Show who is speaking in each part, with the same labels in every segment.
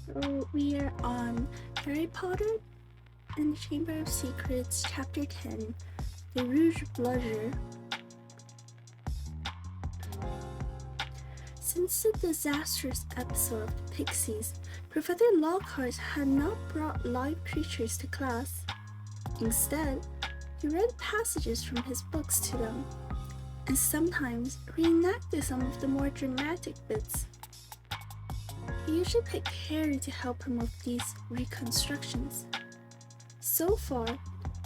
Speaker 1: So we are on Harry Potter and the Chamber of Secrets, Chapter 10, The Rouge Blusher. Since the disastrous episode of the Pixies, Professor Lockhart had not brought live creatures to class. Instead, he read passages from his books to them, and sometimes reenacted some of the more dramatic bits. He usually picked Harry to help him with these reconstructions. So far,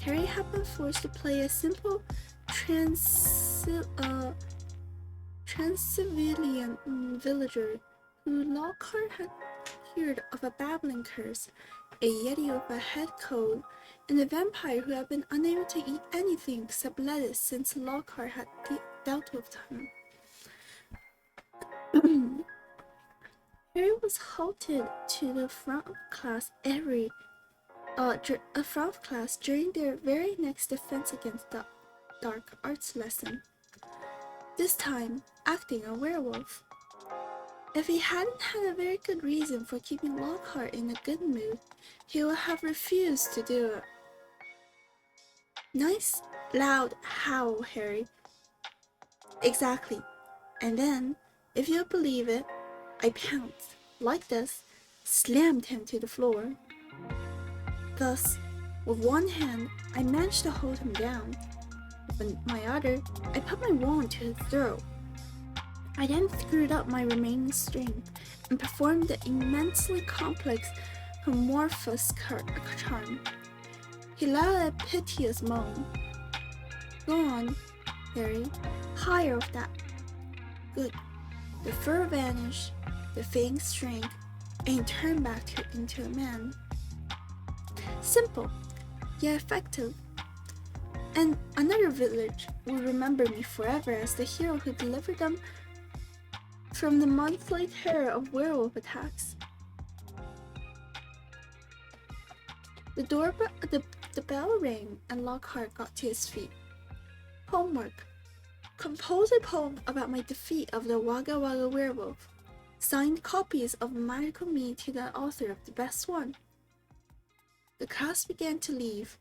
Speaker 1: Harry had been forced to play a simple Transylvanian villager who Lockhart had heard of a babbling curse, a yeti with a head cold, and a vampire who had been unable to eat anything except lettuce since Lockhart had dealt with him. Harry was halted to the front of class during their very next defense against the dark arts lesson. This time, acting a werewolf. If he hadn't had a very good reason for keeping Lockhart in a good mood, he would have refused to do it. Nice, loud howl, Harry. Exactly. And then, if you'll believe it, I pounced, like this, slammed him to the floor. Thus, with one hand, I managed to hold him down. With my other, I put my wand to his throat. I then screwed up my remaining strength and performed the immensely complex Homorphous charm. He let out a piteous moan. Go on, Harry. Higher with that. Good. The fur vanished, the fangs shrank, and he turned back into a man. Simple, yet effective. And another village will remember me forever as the hero who delivered them from the monthly terror of werewolf attacks. The bell rang and Lockhart got to his feet. Homework. Compose a poem about my defeat of the Wagga Wagga werewolf. Signed copies of Magical Me to the author of the best one. The class began to leave.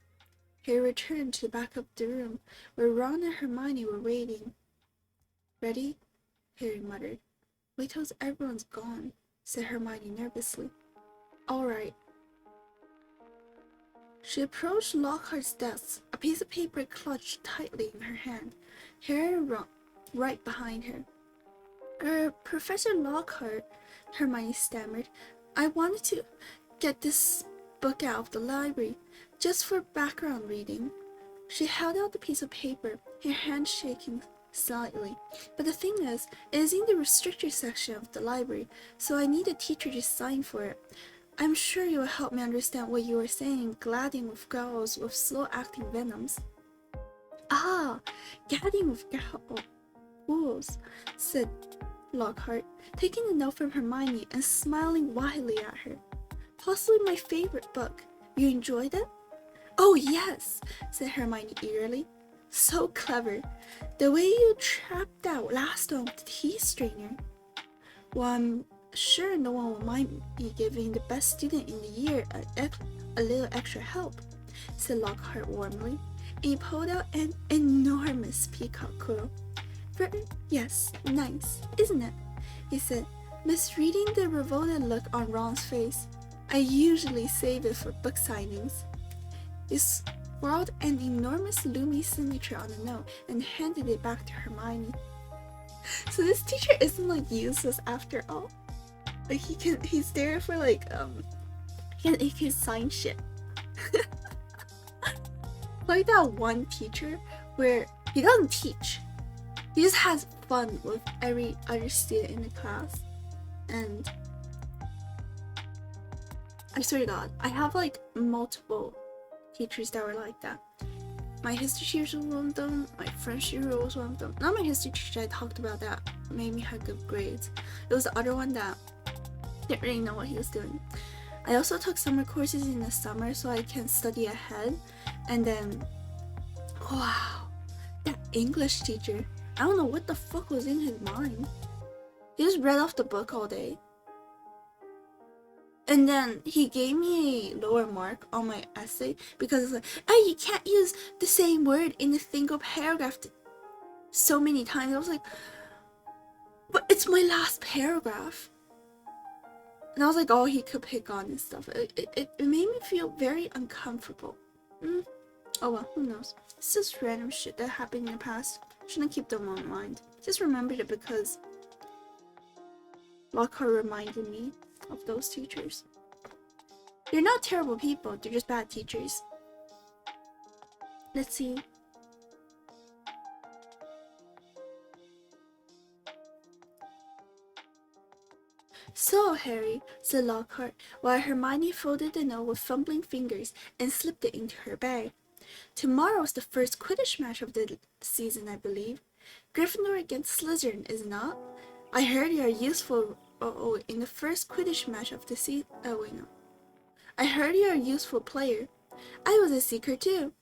Speaker 1: Harry returned to the back of the room where Ron and Hermione were waiting. Ready? Harry muttered. Wait till everyone's gone, said Hermione nervously. All right. She approached Lockhart's desk, a piece of paper clutched tightly in her hand. Harry and Ron right behind her. Professor Lockhart, Hermione stammered. I wanted to get this book out of the library, just for background reading. She held out the piece of paper, her hand shaking slightly. But the thing is, it is in the restricted section of the library, so I need a teacher to sign for it. I'm sure you will help me understand what you are saying, gladding with growls with slow-acting venoms. Ah, gadding with ghouls, said Lockhart, taking the note from Hermione and smiling widely at her. Possibly my favorite book. You enjoyed it? Oh yes, said Hermione eagerly. So clever. The way you trapped that last one with the tea strainer. Well, I'm sure no one will mind me giving the best student in the year a little extra help, said Lockhart warmly, and he pulled out an enormous peacock quill. Yes, nice, isn't it? He said, misreading the revolted look on Ron's face. I usually save it for book signings. He scrawled an enormous Lumi signature on the note and handed it back to Hermione. So this teacher isn't like useless after all. Like he's there for like he can sign shit. Like that one teacher where he doesn't teach. He just has fun with every other student in the class. And I swear to God, I have like multiple teachers that were like that. My history teacher was one of them, my French teacher was one of them. Not my history teacher, I talked about that, made me have good grades. It was the other one that didn't really know what he was doing. I also took summer courses in the summer so I can study ahead. And then, wow, that English teacher, I don't know what the fuck was in his mind. He just read off the book all day. And then he gave me a lower mark on my essay because it's like, oh, you can't use the same word in a single paragraph so many times. I was like, but it's my last paragraph. And I was like, oh, he could pick on and stuff. It made me feel very uncomfortable. Oh well, who knows? It's just random shit that happened in the past. Shouldn't keep them on mind. Just remembered it because Lockhart reminded me of those teachers. They're not terrible people, they're just bad teachers. Let's see. So, Harry, said Lockhart, while Hermione folded the note with fumbling fingers and slipped it into her bag. Tomorrow's the first Quidditch match of the season, I believe. Gryffindor against Slytherin, is it not? I heard you are useful in the first Quidditch match of the season. Oh, wait, no. I heard you are a useful player. I was a seeker too.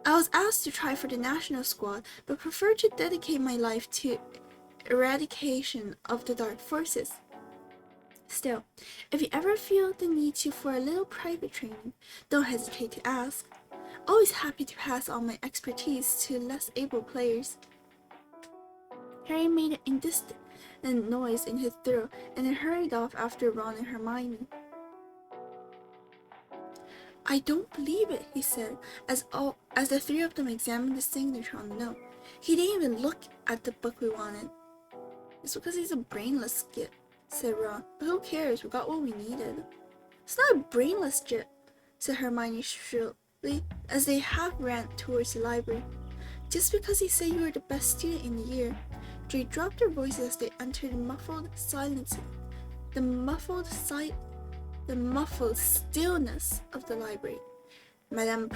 Speaker 1: I was asked to try for the national squad, but preferred to dedicate my life to eradication of the dark forces. Still, if you ever feel the need for a little private training, don't hesitate to ask. Always happy to pass on my expertise to less able players. Harry made an indistinct noise in his throat and then hurried off after Ron and Hermione. I don't believe it, he said, as the three of them examined the signature on the note. He didn't even look at the book we wanted. It's because he's a brainless git, said Ron. But who cares? We got what we needed. It's not a brainless git, said Hermione shrilly, as they half ran towards the library. Just because he said you were the best student in the year. They dropped their voices as they entered the muffled silence. The muffled stillness of the library. Madame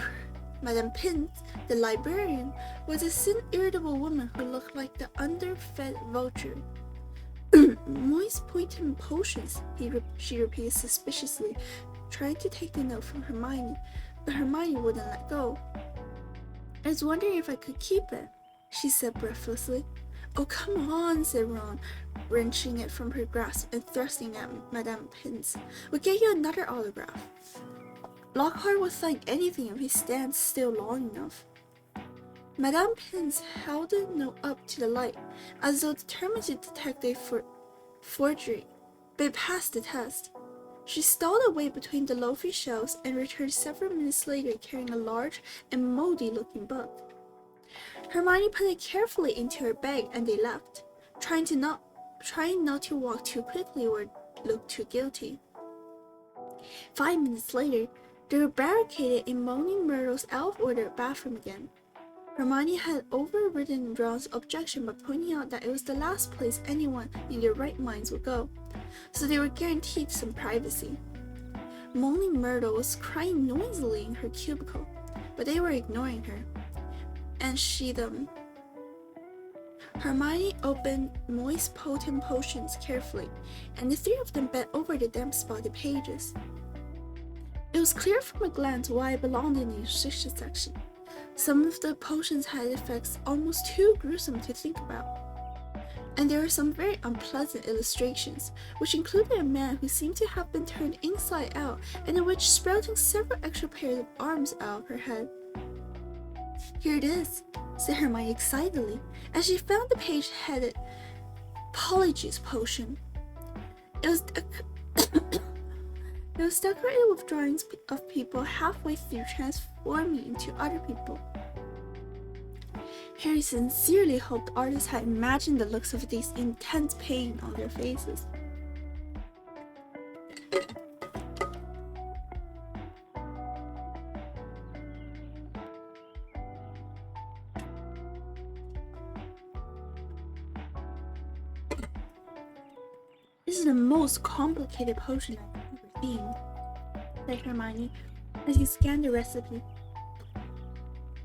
Speaker 1: Pince, the librarian, was a thin, irritable woman who looked like the underfed vulture. Moist potent potions, she repeated suspiciously, trying to take the note from Hermione, but Hermione wouldn't let go. I was wondering if I could keep it, she said breathlessly. Oh, come on, said Ron, wrenching it from her grasp and thrusting at Madame Pince. We'll get you another autograph. Lockhart would sign anything if he stands still long enough. Madame Pince held the note up to the light, as though determined to detect a forgery, but it passed the test. She stole away between the loafy shelves and returned several minutes later carrying a large and moldy-looking book. Hermione put it carefully into her bag and they left, trying not to walk too quickly or look too guilty. 5 minutes later, they were barricaded in Moaning Myrtle's out-of-order bathroom again. Hermione had overridden Ron's objection by pointing out that it was the last place anyone in their right minds would go, so they were guaranteed some privacy. Moaning Myrtle was crying noisily in her cubicle, but they were ignoring her. And she them. Hermione opened moist potent potions carefully, and the three of them bent over the damp spotted pages. It was clear from a glance why I belonged in the nutrition section. Some of the potions had effects almost too gruesome to think about. And there were some very unpleasant illustrations, which included a man who seemed to have been turned inside out and a witch sprouting several extra pairs of arms out of her head. Here it is, said Hermione excitedly, as she found the page headed Polyjuice Potion. It was decorated with drawings of people halfway through transforming into other people. Harry sincerely hoped artists had imagined the looks of these intense pain on their faces. This is the most complicated potion I've ever seen, said Hermione as he scanned the recipe.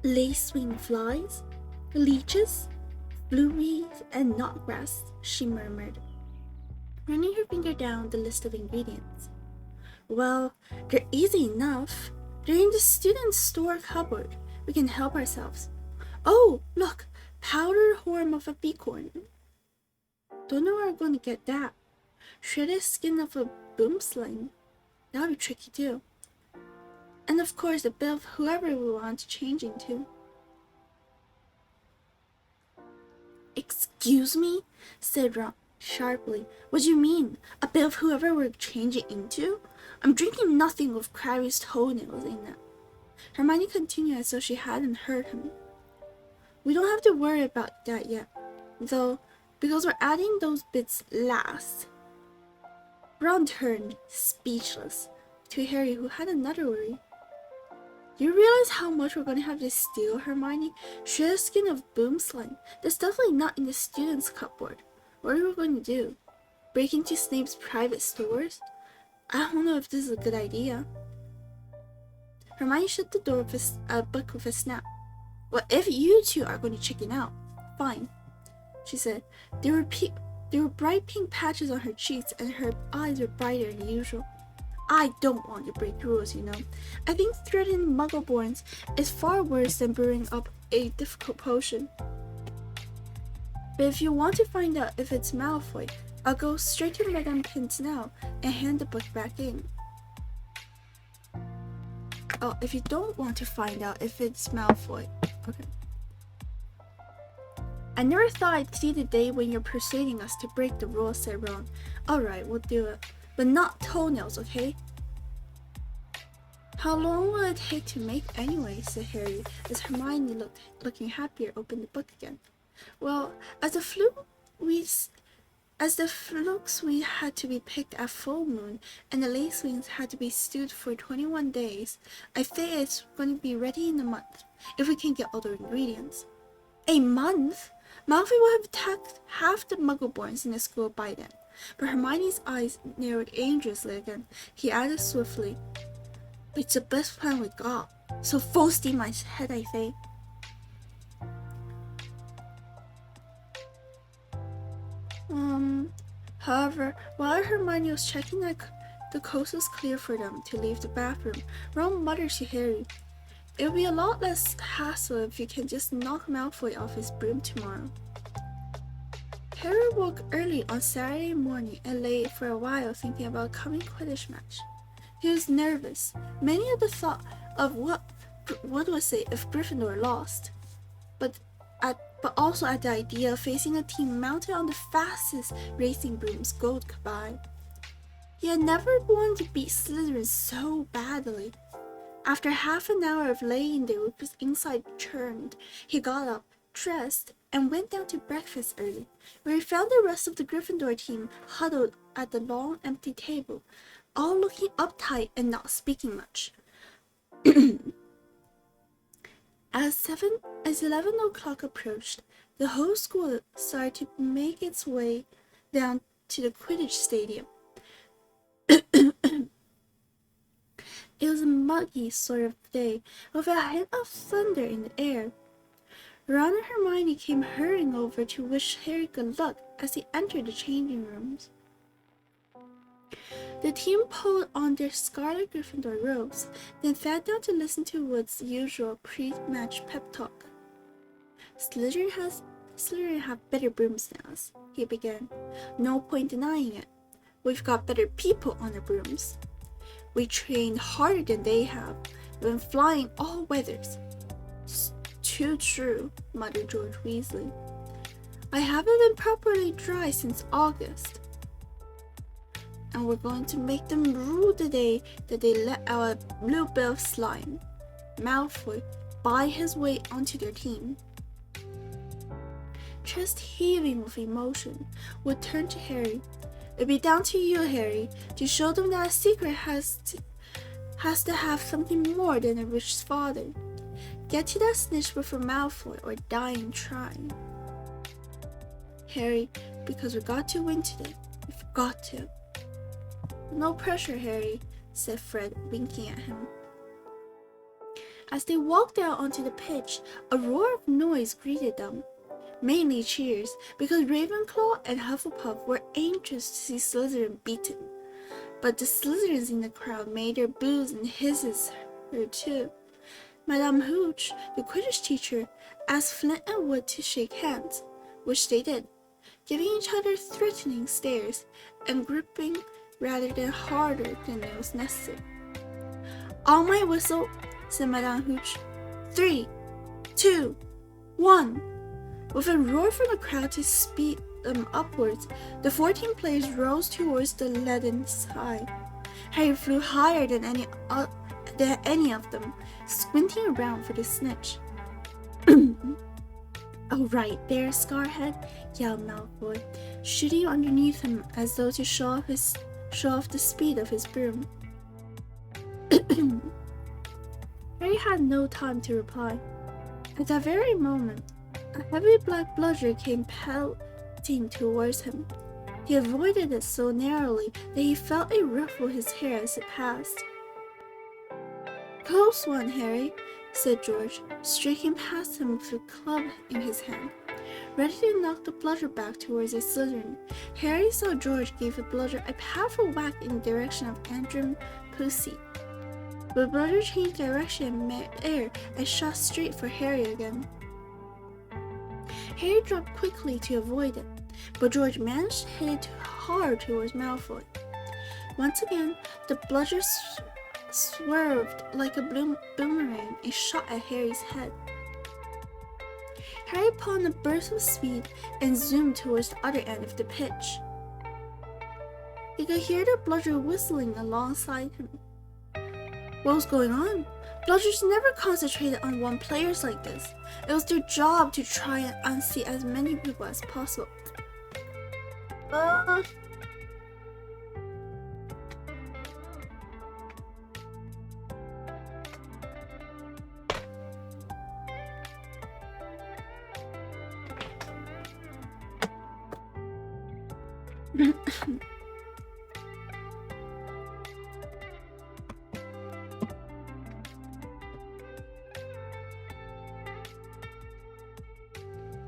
Speaker 1: Lace-winged flies, leeches, blueberries, and knotgrass, she murmured, running her finger down the list of ingredients. Well, they're easy enough. They're in the student's store cupboard. We can help ourselves. Oh, look, powdered horn of a bicorn. Don't know where I'm going to get that. Shredded skin of a boomslang. That'll be tricky too. And of course, a bit of whoever we want to change into. Excuse me? Said Ron sharply. What do you mean? A bit of whoever we're changing into? I'm drinking nothing with Crabby's toenails in it. Hermione continued as though she hadn't heard him. We don't have to worry about that yet, though, because we're adding those bits last. Ron turned, speechless, to Harry, who had another worry. Do you realize how much we're going to have to steal, Hermione? Shred skin of boomslang. That's definitely not in the students' cupboard. What are we going to do? Break into Snape's private stores? I don't know if this is a good idea. Hermione shut the door with a book with a snap. Well, if you two are going to chicken out, fine, she said. There were bright pink patches on her cheeks, and her eyes were brighter than usual. I don't want to break rules, you know. I think threatening Muggleborns is far worse than brewing up a difficult potion. But if you want to find out if it's Malfoy, I'll go straight to Madame Pince now and hand the book back in. Oh, if you don't want to find out if it's Malfoy. Okay. I never thought I'd see the day when you're persuading us to break the rules, said Ron. Alright, we'll do it. But not toenails, okay? How long will it take to make anyway, said Harry, as Hermione looking happier opened the book again. Well, as the flukes we had to be picked at full moon, and the lacewings had to be stewed for 21 days, I think it's going to be ready in a month, if we can get all the ingredients. A month? Malfoy will have attacked half the Muggleborns in the school by then. But Hermione's eyes narrowed dangerously again. He added swiftly, it's the best plan we got, so full steam ahead, I say. However, while Hermione was checking that the coast was clear for them to leave the bathroom, Ron muttered to Harry, it'll be a lot less hassle if you can just knock Malfoy off his broom tomorrow. Harry woke early on Saturday morning and lay for a while thinking about a coming Quidditch match. He was nervous, mainly at the thought of what would say if Gryffindor lost, but also at the idea of facing a team mounted on the fastest racing brooms gold could buy. He had never wanted to beat Slytherin so badly. After half an hour of laying there with his inside churned, he got up, dressed, and went down to breakfast early, where he found the rest of the Gryffindor team huddled at the long, empty table, all looking uptight and not speaking much. As 11 o'clock approached, the whole school started to make its way down to the Quidditch stadium. It was a muggy sort of day, with a hint of thunder in the air. Ron and Hermione came hurrying over to wish Harry good luck as they entered the changing rooms. The team pulled on their scarlet Gryffindor robes, then sat down to listen to Wood's usual pre-match pep talk. Slytherin have better brooms than us, he began. No point denying it. We've got better people on the brooms. We train harder than they have, been flying all weathers. Too true, muttered George Weasley. I haven't been properly dry since August. And we're going to make them rue the day that they let our blue bill slime, Malfoy, buy his way onto their team. Chest heaving with emotion, Wood turned to Harry. It'll be down to you, Harry, to show them that a secret has to have something more than a rich father. Get to that snitch before Malfoy or die in trying. Harry, because we got to win today. We've got to. No pressure, Harry, said Fred, winking at him. As they walked out onto the pitch, a roar of noise greeted them. Mainly cheers, because Ravenclaw and Hufflepuff were anxious to see Slytherin beaten. But the Slytherins in the crowd made their boos and hisses heard too. Madame Hooch, the Quidditch teacher, asked Flint and Wood to shake hands, which they did, giving each other threatening stares and gripping rather than harder than it was necessary. "On my whistle," said Madame Hooch. "3, 2, 1. With a roar from the crowd to speed them upwards, the 14 players rose towards the leaden sky. Harry flew higher than any of them, squinting around for the snitch. "Oh, right there, Scarhead," yelled Malfoy, shooting underneath him as though to show off the speed of his broom. Harry had no time to reply. At that very moment, a heavy black bludger came pelting towards him. He avoided it so narrowly that he felt it ruffle his hair as it passed. "Close one, Harry," said George, streaking past him with a club in his hand, ready to knock the bludger back towards a Slytherin. Harry saw George give the bludger a powerful whack in the direction of Andrew Pussy. The bludger changed direction in mid-air and shot straight for Harry again. Harry dropped quickly to avoid it, but George managed to hit it hard towards Malfoy. Once again, the bludger swerved like a boomerang and shot at Harry's head. Harry put on a burst of speed and zoomed towards the other end of the pitch. He could hear the bludger whistling alongside him. What was going on? Bludgers never concentrated on one player like this. It was their job to try and unseat as many people as possible.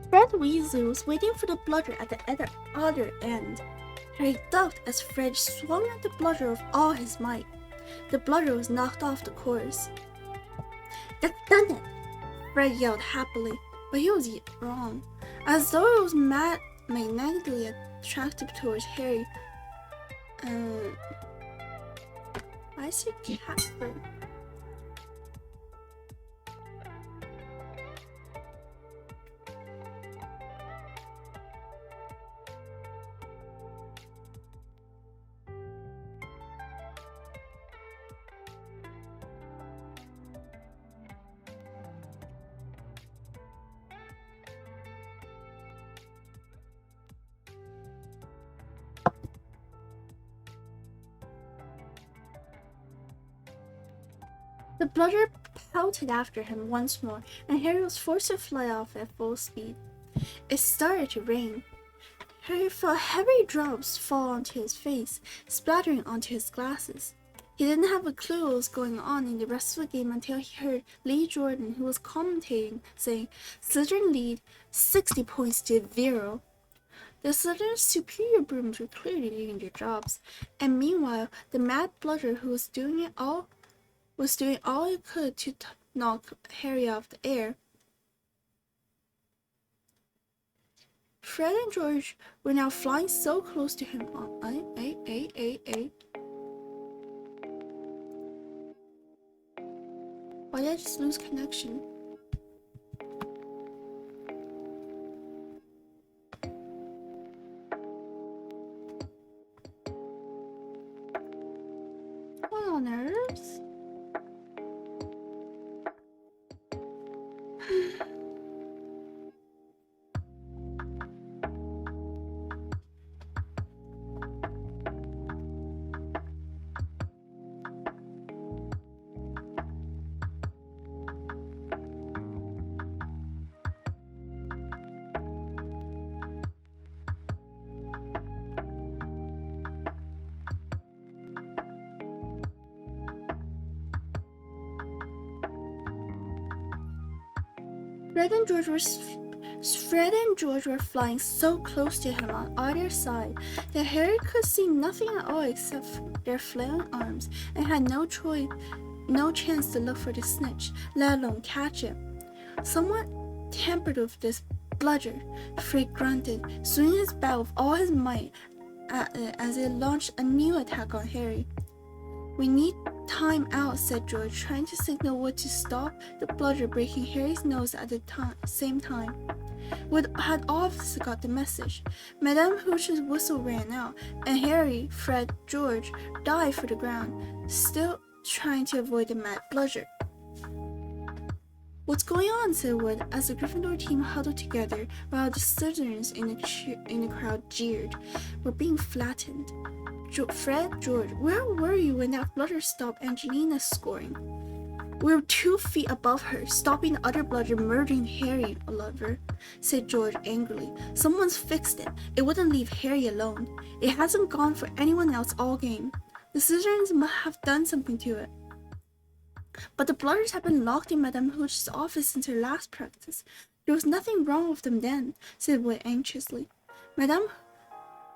Speaker 1: Fred Weasley was waiting for the bludger at the other end. Harry ducked as Fred swung at the bludger with all his might. The bludger was knocked off the course. "That's done it!" Fred yelled happily, but he was wrong. As though it was magnetically attracted towards Harry. I said Catford. The bludger pelted after him once more, and Harry was forced to fly off at full speed. It started to rain. Harry felt heavy drops fall onto his face, splattering onto his glasses. He didn't have a clue what was going on in the rest of the game until he heard Lee Jordan, who was commentating, saying, "Slytherin lead 60 points to 0. The Slytherin's superior brooms were clearly doing their jobs, and meanwhile, the mad bludger who was doing all it could to knock Harry off the air. Fred and George were now flying so close to him. Why did I just lose connection? What on earth? Fred and George were flying so close to him on either side that Harry could see nothing at all except their flailing arms and had no chance to look for the snitch, let alone catch it. "Somewhat tampered with this bludger," Fred grunted, swinging his bat with all his might at it as it launched a new attack on Harry. "We need time out," said George, trying to signal Wood to stop the bludger breaking Harry's nose at the same time. Wood had obviously got the message. Madame Hooch's whistle ran out, and Harry, Fred, George dived for the ground, still trying to avoid the mad bludger. "What's going on?" said Wood as the Gryffindor team huddled together while the Slytherins in the crowd jeered. "We're being flattened." "Fred, George, where were you when that bludger stopped Angelina scoring?" "We were 2 feet above her, stopping the other bludger murdering Harry, Oliver," said George angrily. "Someone's fixed it. It wouldn't leave Harry alone. It hasn't gone for anyone else all game. The Slytherins must have done something to it." "But the bludders had been locked in Madame Hooch's office since her last practice. There was nothing wrong with them then," said Wood anxiously. Madame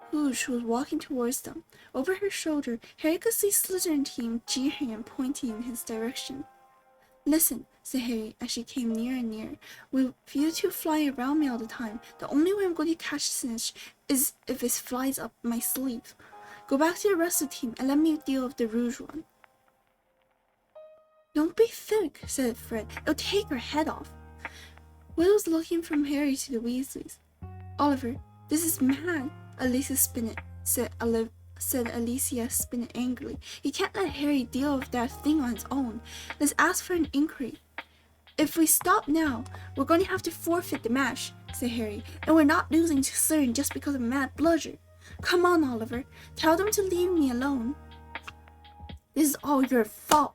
Speaker 1: Hooch was walking towards them. Over her shoulder, Harry could see Slytherin team jeering and pointing in his direction. "Listen," said Harry as she came nearer and nearer. "With you two flying around me all the time, the only way I'm going to catch Snitch is if it flies up my sleeve. Go back to the rest of the team and let me deal with the Rouge one." "Don't be thick," said Fred. "It'll take her head off." Will was looking from Harry to the Weasleys. "Oliver, this is mad," Alicia Spinnet said Alicia Spinnet angrily. "You can't let Harry deal with that thing on his own. Let's ask for an inquiry." "If we stop now, we're going to have to forfeit the match," said Harry, "and we're not losing to Slytherin just because of a mad bludger. Come on, Oliver, tell them to leave me alone." "This is all your fault,"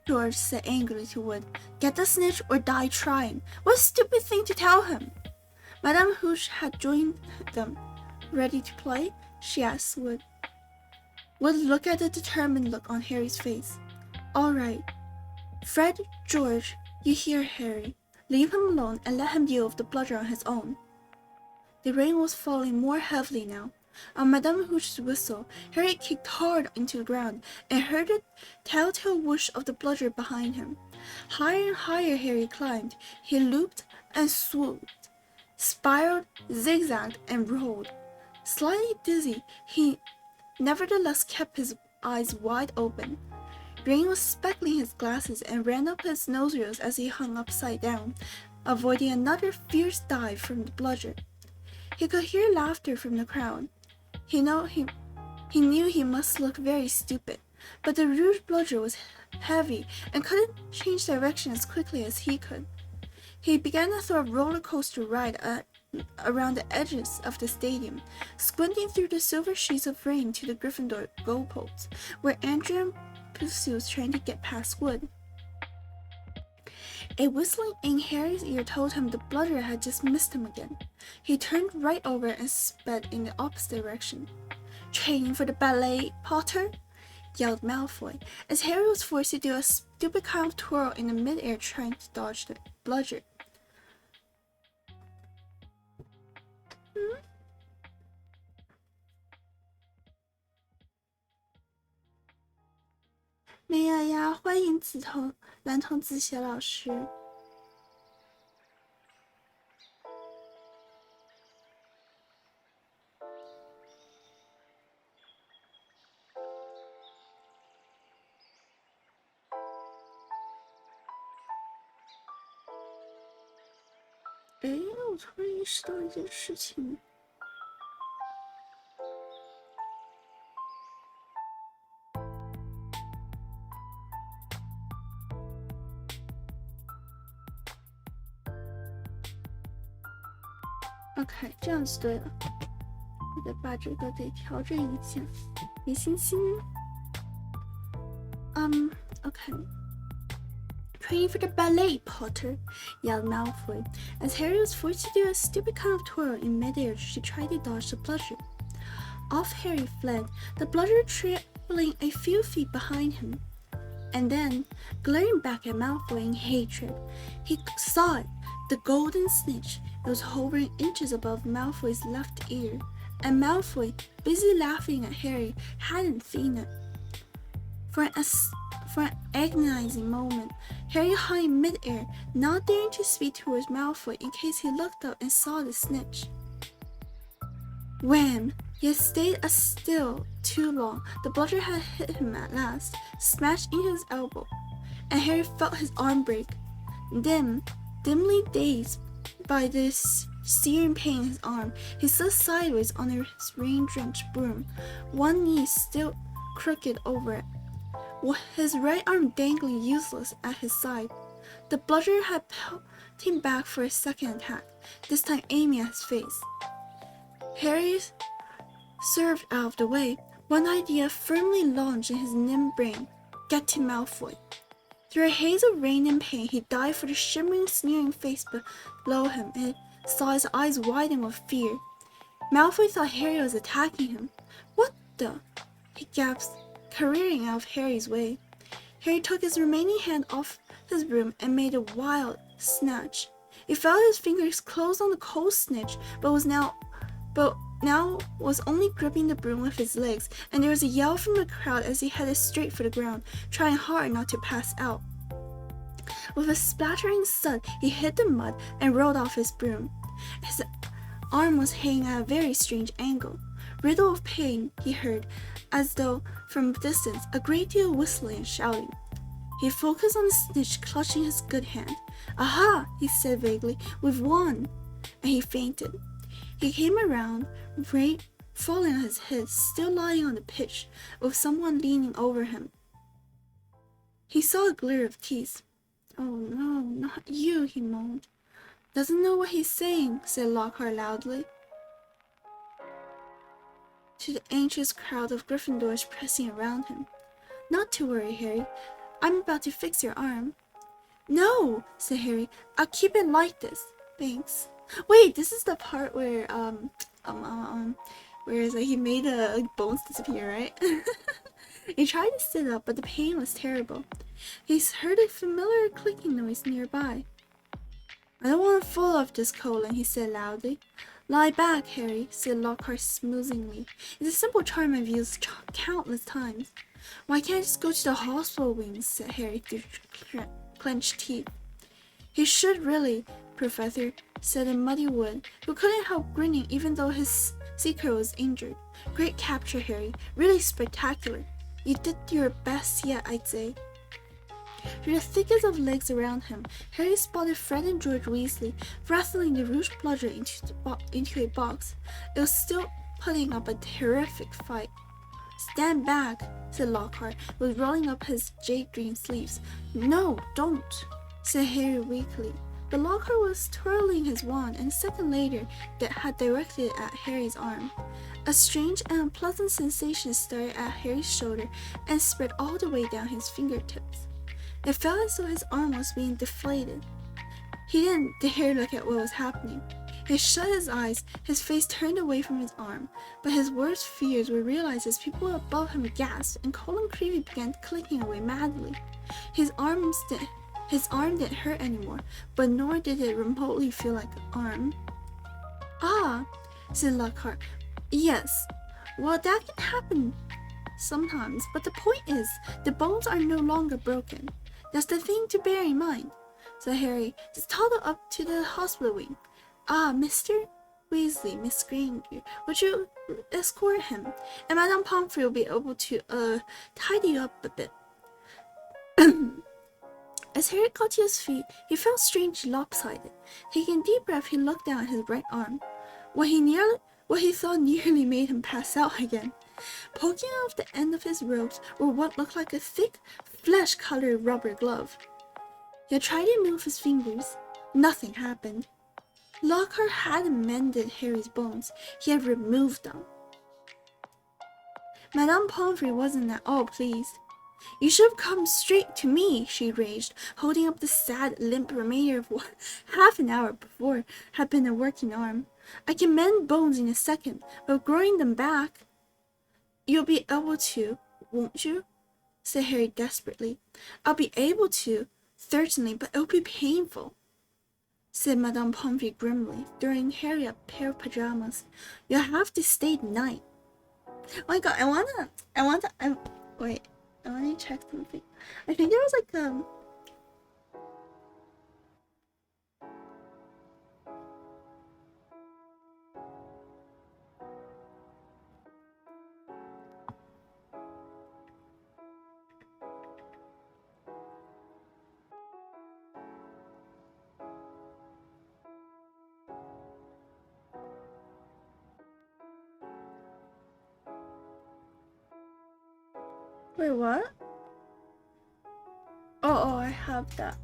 Speaker 1: George said angrily to Wood. "Get the snitch or die trying. What a stupid thing to tell him." Madame Hooch had joined them. "Ready to play?" she asked Wood. Wood looked at the determined look on Harry's face. "All right. Fred, George, you hear Harry. Leave him alone and let him deal with the bludger on his own." The rain was falling more heavily now. On Madame Hooch's whistle, Harry kicked hard into the ground and heard the telltale whoosh of the bludger behind him. Higher and higher Harry climbed. He looped and swooped, spiraled, zigzagged, and rolled. Slightly dizzy, he nevertheless kept his eyes wide open. Rain was speckling his glasses and ran up his nostrils as he hung upside down, avoiding another fierce dive from the bludger. He could hear laughter from the crowd. He knew he must look very stupid, but the Rouge bludger was heavy and couldn't change direction as quickly as he could. He began a sort of roller coaster ride around the edges of the stadium, squinting through the silver sheets of rain to the Gryffindor goalposts, where Andrew and Pussy was trying to get past Wood. A whistling in Harry's ear told him the bludger had just missed him again. He turned right over and sped in the opposite direction. "Training for the ballet, Potter?" yelled Malfoy, as Harry was forced to do a stupid kind of twirl in the mid-air trying to dodge the bludger.没有呀，欢迎蓝童子写老师。我突然意识到一件事情。OK， 这样就对了。我得把这个得调整一下。李欣欣，OK。Training for the ballet, Potter, yelled Malfoy, as Harry was forced to do a stupid kind of twirl in midair to try to dodge the bludger. Off Harry fled, the bludger trailing a few feet behind him. And then, glaring back at Malfoy in hatred, he saw it, the golden snitch. It was hovering inches above Malfoy's left ear, and Malfoy, busy laughing at Harry, hadn't seen it. For an agonizing moment, Harry hung in mid-air, not daring to speak towards Malfoy in case he looked up and saw the snitch. Wham! He had stayed still too long. The bludger had hit him at last, smashed into his elbow, and Harry felt his arm break. Dimly dazed by this searing pain in his arm, he stood sideways on his rain-drenched broom, one knee still crooked over it, his right arm dangling useless at his side. The bludger had pulled him back for a second attack, this time aiming at his face. Harry swerved out of the way. One idea firmly lodged in his nimble brain: get to Malfoy. Through a haze of rain and pain, he dived for the shimmering, sneering face below him and saw his eyes widen with fear. Malfoy thought Harry was attacking him. What the? He gasped, careering out of Harry's way. Harry took his remaining hand off his broom and made a wild snatch. He felt his fingers close on the cold snitch, but now was only gripping the broom with his legs, and there was a yell from the crowd as he headed straight for the ground, trying hard not to pass out. With a splattering thud, he hit the mud and rolled off his broom. His arm was hanging at a very strange angle. Riddled with pain, he heard, as though from a distance, a great deal of whistling and shouting. He focused on the snitch clutching his good hand. "Aha!" he said vaguely. "We've won!" And he fainted. He came around, falling on his head, still lying on the pitch, with someone leaning over him. He saw a glitter of teeth. "Oh no, not you," he moaned. "Doesn't know what he's saying," said Lockhart loudly, to the anxious crowd of Gryffindors pressing around him. "Not to worry, Harry. I'm about to fix your arm." "No," said Harry. "I'll keep it like this. Thanks." Wait, this is the part where where it's like he made bones disappear, right? He tried to sit up, but the pain was terrible. He heard a familiar clicking noise nearby. "I don't want to fall off this colon," he said loudly. "Lie back, Harry," said Lockhart smoothingly. "It's a simple charm I've used countless times." "Why can't I just go to the hospital wing?" said Harry through clenched teeth. "He should really, Professor," said Muddywood, who couldn't help grinning even though his secret was injured. "Great capture, Harry. Really spectacular. You did your best yet, I'd say." Through the thickets of legs around him, Harry spotted Fred and George Weasley wrestling the Rouge Bludger into a box. It was still putting up a terrific fight. "Stand back," said Lockhart, who was rolling up his jade green sleeves. "No, don't," said Harry weakly. But Lockhart was twirling his wand, and a second later that had directed it at Harry's arm. A strange and unpleasant sensation started at Harry's shoulder and spread all the way down his fingertips. It felt as though his arm was being deflated. He didn't dare look at what was happening. He shut his eyes, his face turned away from his arm, but his worst fears were realized as people above him gasped and Colin Creevey began clicking away madly. His arm didn't hurt anymore, but nor did it remotely feel like an arm. "Ah," said Lockhart. "Yes. Well, that can happen sometimes, but the point is, the bones are no longer broken. That's the thing to bear in mind," said Harry. "Just toddle up to the hospital wing. Ah, Mr. Weasley, Miss Granger, would you escort him? And Madame Pomfrey will be able to, tidy you up a bit." As Harry got to his feet, he felt strangely lopsided. Taking a deep breath, he looked down at his right arm. What he thought nearly made him pass out again. Poking out of the end of his robes were what looked like a thick, flesh-colored rubber glove. He had tried to move his fingers. Nothing happened. Lockhart hadn't mended Harry's bones. He had removed them. Madame Pomfrey wasn't at all pleased. "You should have come straight to me," she raged, holding up the sad, limp remainder of what half an hour before had been a working arm. "I can mend bones in a second, but growing them back—" "You'll be able to, won't you?" said Harry desperately. "I'll be able to, certainly, but it'll be painful," said Madame Pomfrey grimly, throwing Harry a pair of pajamas. "You'll have to stay the night." Oh my god, I want to check something. I think there was like Wait, what? Oh, I have that.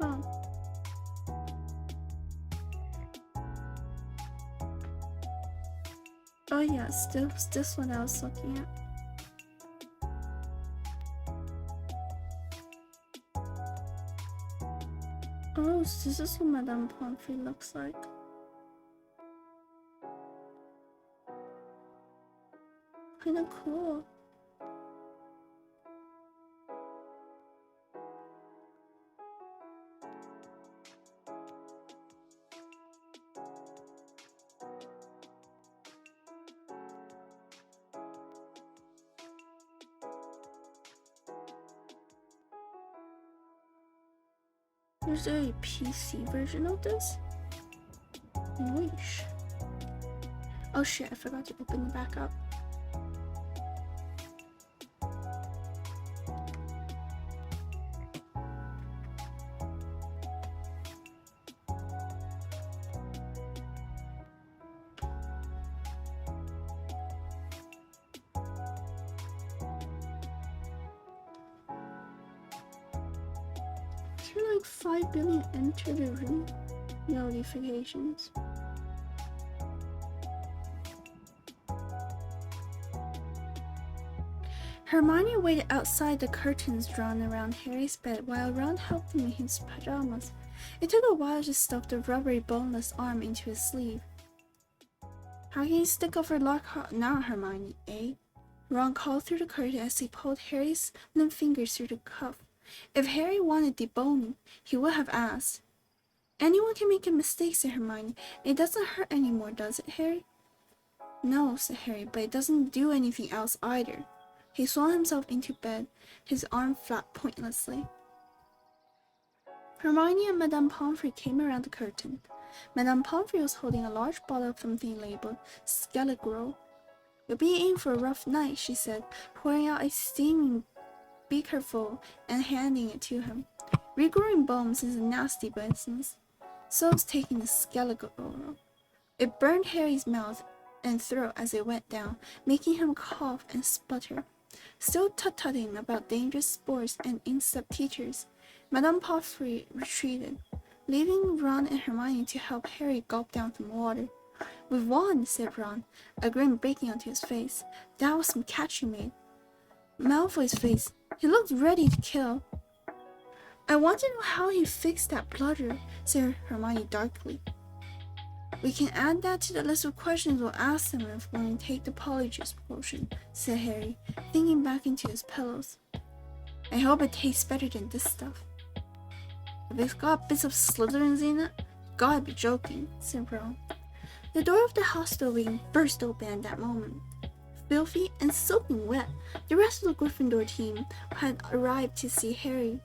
Speaker 1: Oh. Oh yes, this one I was looking at. Oh, so this is what Madame Pomfrey looks like. Kinda cool. There's a PC version of this? Weesh. Oh shit, I forgot to open the back up. Is there like 5 billion enter the room notifications? Hermione waited outside the curtains drawn around Harry's bed while Ron helped him in his pajamas. It took a while to stuff the rubbery, boneless arm into his sleeve. How can you stick over Lockhart now, Hermione, eh? Ron called through the curtain as he pulled Harry's limp fingers through the cuff. If Harry wanted deboning, he would have asked. Anyone can make a mistake, said Hermione. It doesn't hurt anymore, does it, Harry? No, said Harry, but it doesn't do anything else either. He swung himself into bed, his arm flapped pointlessly. Hermione and Madame Pomfrey came around the curtain. Madame Pomfrey was holding a large bottle of something labeled Skele-Gro. You'll be in for a rough night, she said, pouring out a steaming beakerful and handing it to him. Regrowing bones is a nasty business. So was taking the Skele-Gro. It burned Harry's mouth and throat as it went down, making him cough and sputter. Still tut-tutting about dangerous sports and insect teachers, Madame Pomfrey retreated, leaving Ron and Hermione to help Harry gulp down some water. We've won, said Ron, a grin breaking onto his face. That was some catch you made. Malfoy's face. He looked ready to kill. I want to know how he fixed that blunder, said Hermione darkly. We can add that to the list of questions we'll ask them when we take the Polyjuice potion, said Harry, thinking back into his pillows. I hope it tastes better than this stuff. If it's got bits of Slytherins in it, gotta be joking, said Ron. The door of the hostel wing burst open at that moment. Filthy and soaking wet, the rest of the Gryffindor team had arrived to see Harry.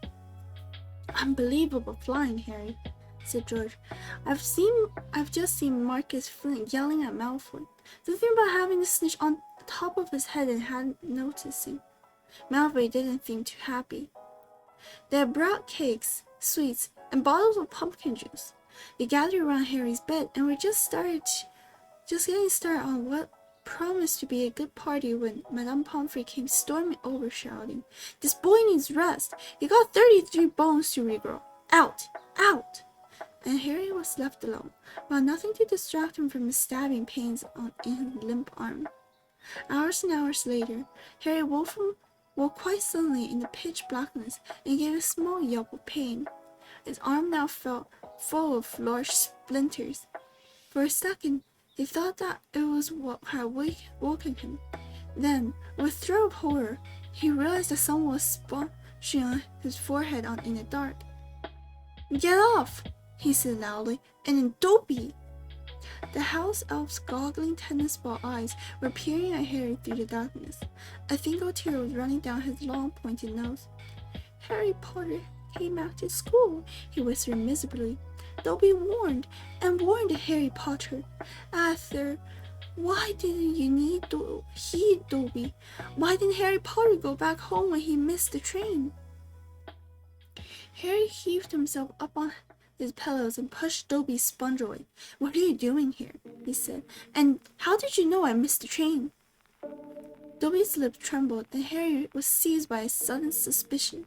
Speaker 1: Unbelievable flying, Harry, said George. I've just seen Marcus Flint yelling at Malfoy. The thing about having the snitch on top of his head and hadn't noticing. Malfoy didn't seem too happy. They had brought cakes, sweets, and bottles of pumpkin juice. They gathered around Harry's bed and were just getting started on what promised to be a good party when Madame Pomfrey came storming over shouting, "This boy needs rest. He got 33 bones to regrow. Out! Out!" And Harry was left alone, while nothing to distract him from the stabbing pains in his limp arm. Hours and hours later, Harry woke quite suddenly in the pitch blackness and gave a small yelp of pain. His arm now felt full of large splinters. For a second, He thought that it was what had woken him. Then, with a thrill of horror, he realized that someone was splashing on his forehead in the dark. "Get off!" he said loudly, and then Dobby! The house elf's goggling tennis ball eyes were peering at Harry through the darkness. A single tear was running down his long pointed nose. "Harry Potter came back to school," he whispered miserably. Dobby warned Harry Potter. Arthur, why didn't you need to heed Dobby? Why didn't Harry Potter go back home when he missed the train? Harry heaved himself up on his pillows and pushed Dobby's sponge away. "What are you doing here?" he said. "And how did you know I missed the train?" Dobby's lips trembled, and Harry was seized by a sudden suspicion.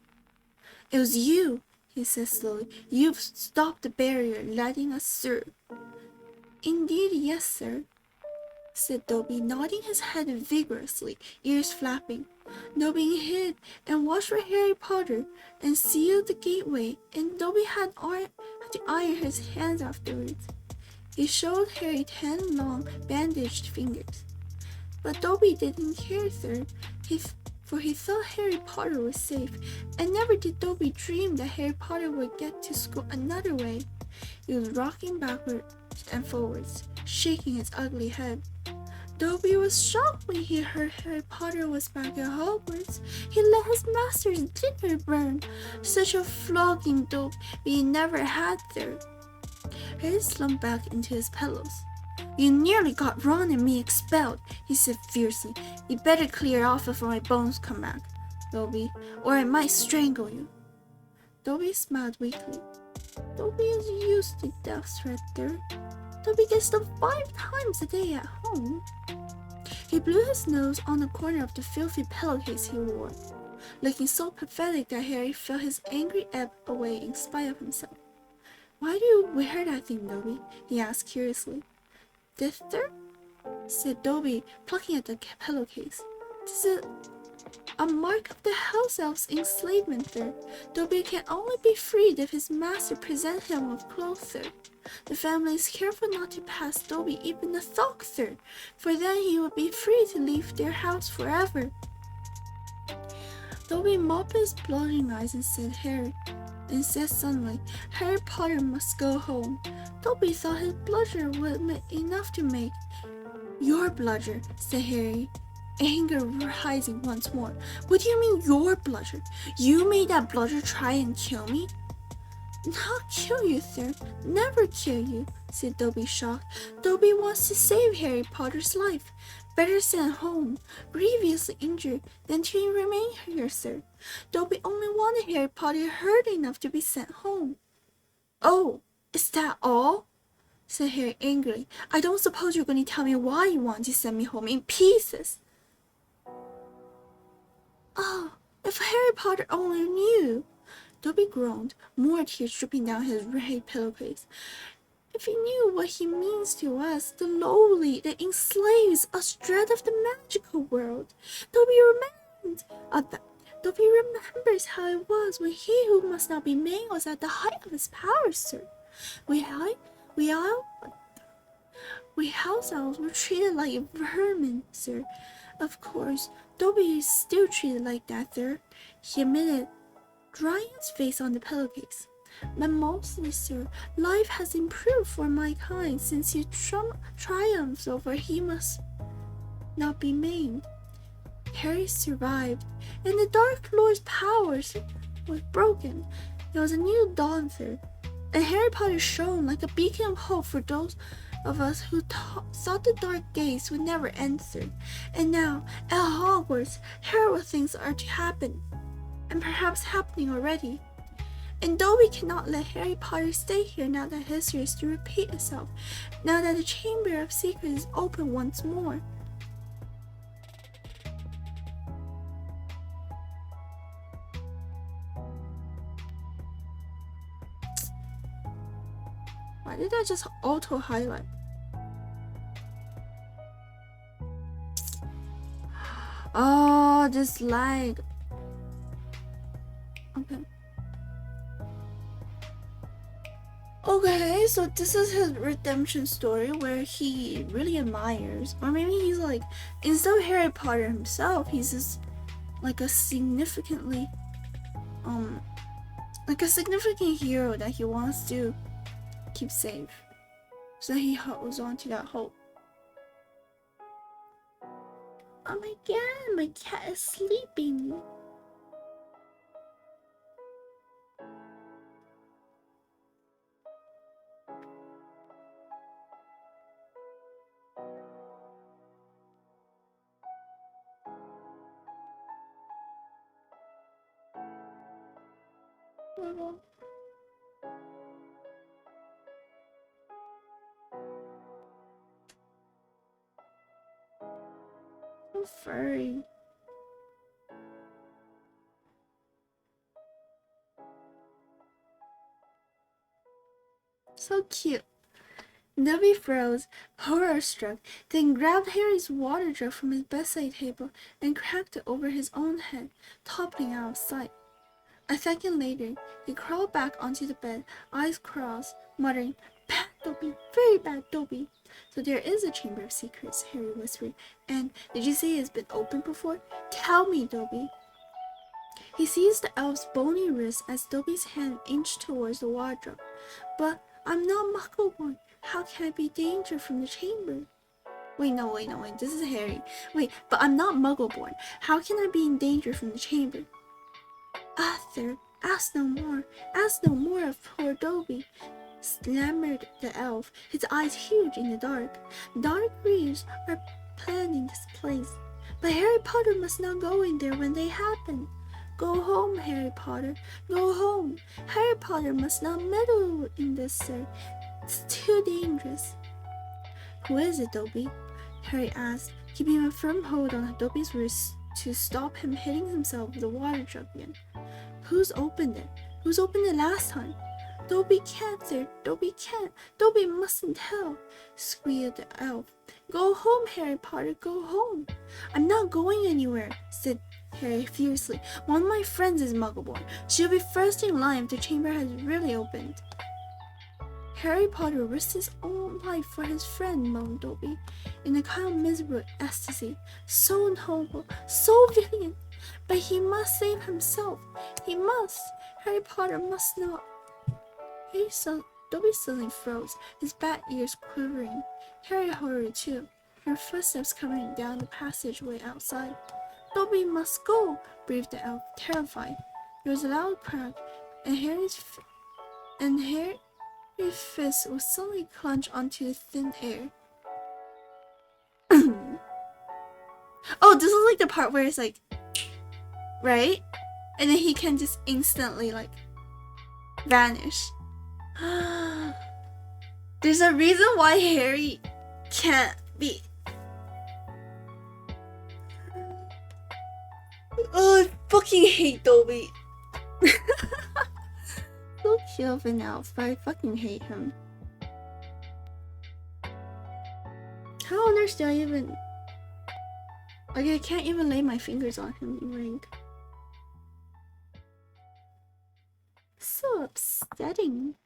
Speaker 1: "It was you," he said slowly. "You've stopped the barrier, letting us through." "Indeed, yes, sir," said Dobby, nodding his head vigorously, ears flapping. Dobby hid and watched for Harry Potter and sealed the gateway, and Dobby had to iron his hands afterwards. He showed Harry 10 long, bandaged fingers. But Dobby didn't care, sir, for he thought Harry Potter was safe, and never did Dobby dream that Harry Potter would get to school another way. He was rocking backwards and forwards, shaking his ugly head. Dobby was shocked when he heard Harry Potter was back at Hogwarts. He let his master's dinner burn. Such a flogging Dobby never had there. Harry slumped back into his pillows. "You nearly got Ron and me expelled," he said fiercely. "You better clear off before my bones come back, Dobby, or I might strangle you." Dobby smiled weakly. "Dobby is used to death threats, sir. Dobby gets them 5 times a day at home." He blew his nose on the corner of the filthy pillowcase he wore, looking so pathetic that Harry felt his anger ebb away in spite of himself. "Why do you wear that thing, Dobby?" he asked curiously. "This, sir?" said Dobby, plucking at the pillowcase. "This is a mark of the house elf's enslavement, sir. Dobby can only be freed if his master presents him with clothes, sir. The family is careful not to pass Dobby even a sock, sir, for then he would be free to leave their house forever." Dobby mopped his bloodshot eyes and said suddenly, "Harry Potter must go home." Dobby thought his bludger would be enough to make. "Your bludger," said Harry, anger rising once more. "What do you mean, your bludger? You made that bludger try and kill me?" "Not kill you, sir. Never kill you," said Dobby, shocked. "Dobby wants to save Harry Potter's life. Better sent home, grievously injured, than to remain here, sir. Dobby only wanted Harry Potter hurt enough to be sent home." "Oh, is that all?" said Harry angrily. "I don't suppose you're going to tell me why you want to send me home in pieces." "Oh, if Harry Potter only knew!" Dobby groaned, more tears dripping down his red pillowcase. "If he knew what he means to us, the lowly, that enslaves us dread of the magical world. Dobby remembers how it was when he who must not be named was at the height of his powers, sir. We house elves were treated like vermin, sir. Of course, Dobby is still treated like that, sir," he admitted, drying his face on the pillowcase. "But mostly, sir, life has improved for my kind since he triumphs over he must not be maimed. Harry survived, and the Dark Lord's powers was broken. There was a new dawn, sir, and Harry Potter shone like a beacon of hope for those of us who thought the dark days would never end, sir. And now, at Hogwarts, horrible things are to happen, and perhaps happening already. And Dobby cannot let Harry Potter stay here now that history is to repeat itself, now that the Chamber of Secrets is open once more." Why did I just auto-highlight? Oh, this lag. Okay. Okay, so this is his redemption story where he really admires, or maybe he's like, instead of Harry Potter himself, he's just like a significantly, like a significant hero that he wants to keep safe. So he holds on to that hope. Oh my god, my cat is sleeping. So furry. So cute. Dobby froze, horror-struck, then grabbed Harry's water jug from his bedside table and cracked it over his own head, toppling out of sight. A second later, he crawled back onto the bed, eyes crossed, muttering, "Bad Dobby, very bad Dobby." "So there is a Chamber of Secrets," Harry whispered. "And did you say it's been opened before? Tell me, Dobby." He seized the elf's bony wrist as Dobby's hand inched towards the wardrobe. "But I'm not Muggleborn. How can I be danger from the chamber?" Wait, no, this is Harry. "Wait, but I'm not Muggleborn. How can I be in danger from the chamber?" "Arthur, ask no more of poor Dobby," stammered the elf, his eyes huge in the dark. "Dark reefs are planning this place, but Harry Potter must not go in there when they happen. Go home, Harry Potter, go home. Harry Potter must not meddle in this, sir. It's too dangerous." "Who is it, Dobby?" Harry asked, keeping a firm hold on Dobby's wrist to stop him hitting himself with the water jug again. "Who's opened it? Who's opened it last time?" "Dobby can't, sir. Dobby can't. Dobby mustn't tell," squealed the elf. "Go home, Harry Potter, go home." "I'm not going anywhere," said Harry fiercely. "One of my friends is Muggleborn. She'll be first in line if the chamber has really opened." "Harry Potter risked his own life for his friend," moaned Dobby, in a kind of miserable ecstasy. "So noble, so valiant. But he must save himself. He must. Harry Potter must not." Dobby suddenly froze, his bat ears quivering. Harry hurried too, her footsteps coming down the passageway outside. "Dobby must go," breathed the elf, terrified. There was a loud crack, and Harry's fist was suddenly clenched onto the thin air. Oh, this is like the part where it's like, right? And then he can just instantly like vanish. There's a reason why Harry can't be. Oh, I fucking hate Dobby. So cute of an elf, but I fucking hate him. How on earth do I even... Like, I can't even lay my fingers on him in rank. So upsetting.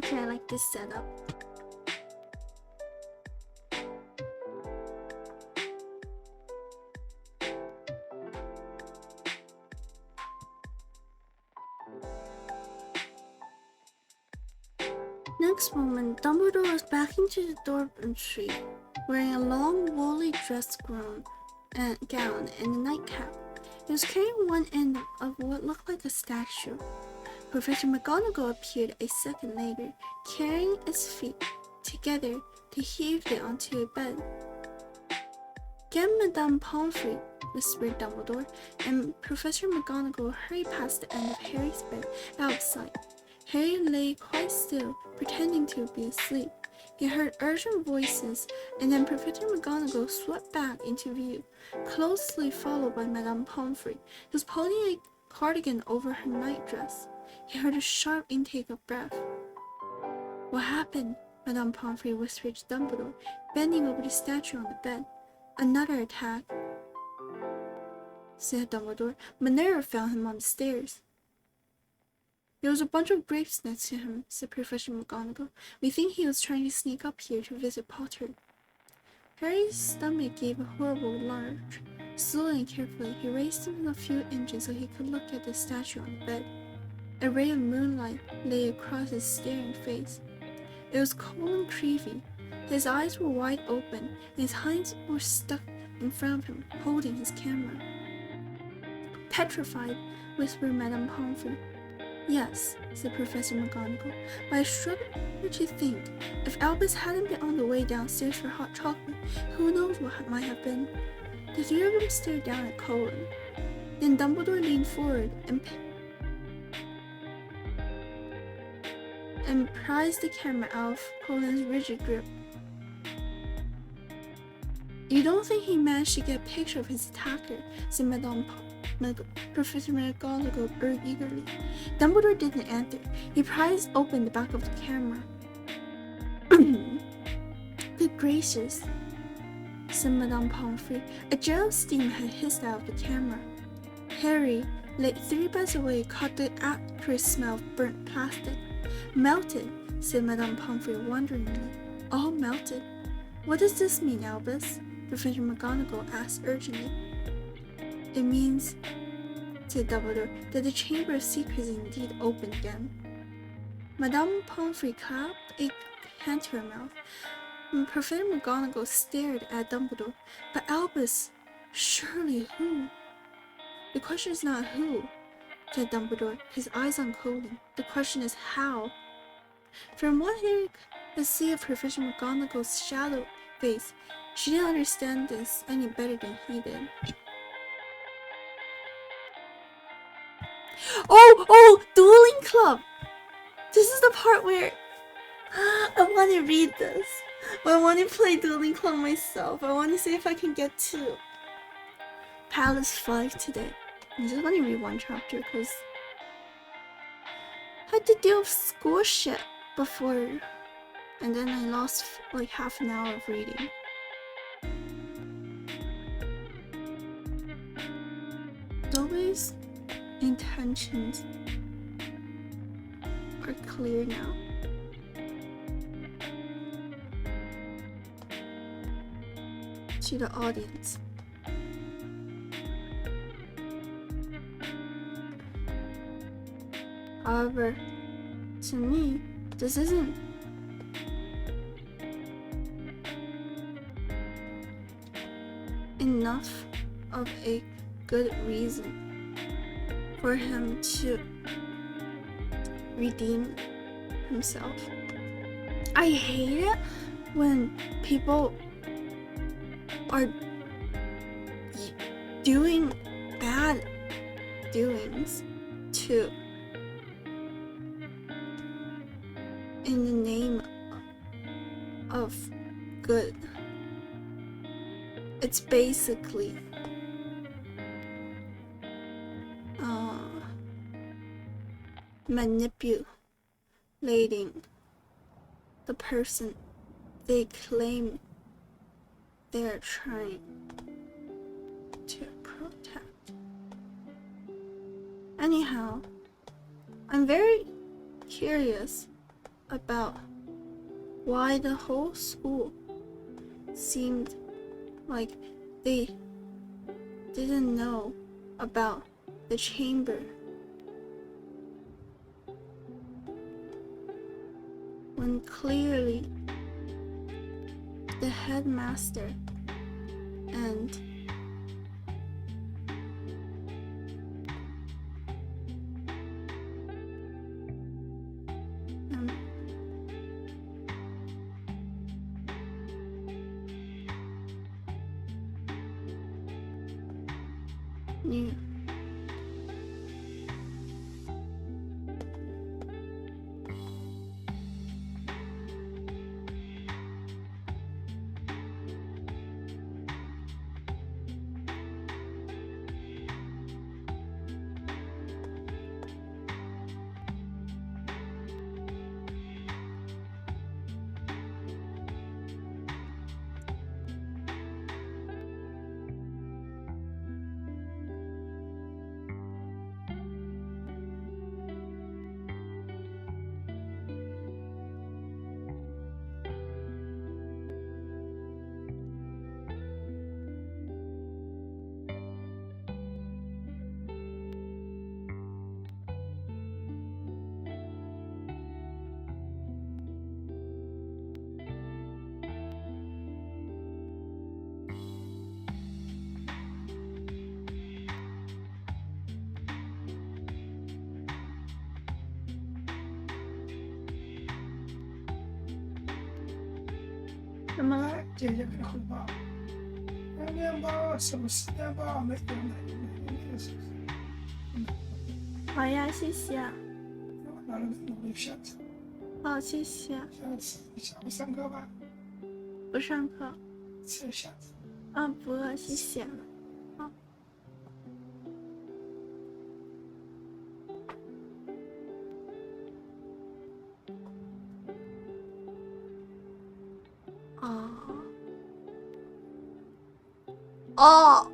Speaker 1: Okay, I like this setup. Next moment, Dumbledore was backing to the dormitory, wearing a long woolly dress gown and a nightcap. He was carrying one end of what looked like a statue. Professor McGonagall appeared a second later, carrying its feet. Together, they heaved it onto a bed. "Get Madame Pomfrey," whispered Dumbledore, and Professor McGonagall hurried past the end of Harry's bed out of sight. Harry lay quite still, pretending to be asleep. He heard urgent voices, and then Professor McGonagall swept back into view, closely followed by Madame Pomfrey, who was pulling a cardigan over her nightdress. He heard a sharp intake of breath. "What happened?" Madame Pomfrey whispered to Dumbledore, bending over the statue on the bed. "Another attack," said Dumbledore. "Minerva found him on the stairs." "There was a bunch of grapes next to him," said Professor McGonagall. "We think he was trying to sneak up here to visit Potter." Harry's stomach gave a horrible lurch. Slowly and carefully, he raised him a few inches so he could look at the statue on the bed. A ray of moonlight lay across his staring face. It was cold and creepy. His eyes were wide open, and his hands were stuck in front of him, holding his camera. "Petrified," whispered Madame Pomfrey. "Yes," said Professor McGonagall, "but I struggle to think. If Albus hadn't been on the way downstairs for hot chocolate, who knows what might have been." The three of them stared down at Colin. Then Dumbledore leaned forward and prized the camera out of Colin's rigid grip. "You don't think he managed to get a picture of his attacker?" said Professor McGonagall eagerly. Dumbledore didn't answer. He prized open the back of the camera. "Good gracious," said Madame Pomfrey. A jet of steam had hissed out of the camera. Harry, lit 3 beds away, caught the acrid smell of burnt plastic. "Melted," said Madame Pomfrey wonderingly. "All melted. What does this mean, Albus?" Professor McGonagall asked urgently. "It means," said Dumbledore, "that the Chamber of Secrets is indeed open again." Madame Pomfrey clapped a hand to her mouth. Professor McGonagall stared at Dumbledore. "But Albus, surely who?" "The question is not who," said Dumbledore, his eyes on Colin. "The question is how." From what Harry could see of Professor McGonagall's shadow face, she didn't understand this any better than he did. Oh, Dueling Club! This is the part where I want to read this. But I want to play Dueling Club myself. I want to see if I can get to Palace 5 today. I just want to read one chapter because I had to deal with school shit before, and then I lost like half an hour of reading. Dobby's intentions are clear now. To the audience. However, to me, this isn't enough of a good reason for him to redeem himself. I hate it when people are doing bad doings to in the name of good. It's basically manipulating the person they claim they're trying to protect. Anyhow, I'm very curious about why the whole school seemed like they didn't know about the chamber. When clearly the headmaster and knew.怎么了？
Speaker 2: 来，姐姐给你汇报。那面包什么时间包没有那个是不是？
Speaker 1: 好呀，谢谢。
Speaker 2: 我拿了个努力下次，
Speaker 1: 好，谢谢。
Speaker 2: 下次下午上课吧，
Speaker 1: 不上课。
Speaker 2: 吃下次。
Speaker 1: 不饿，谢谢。好。哦。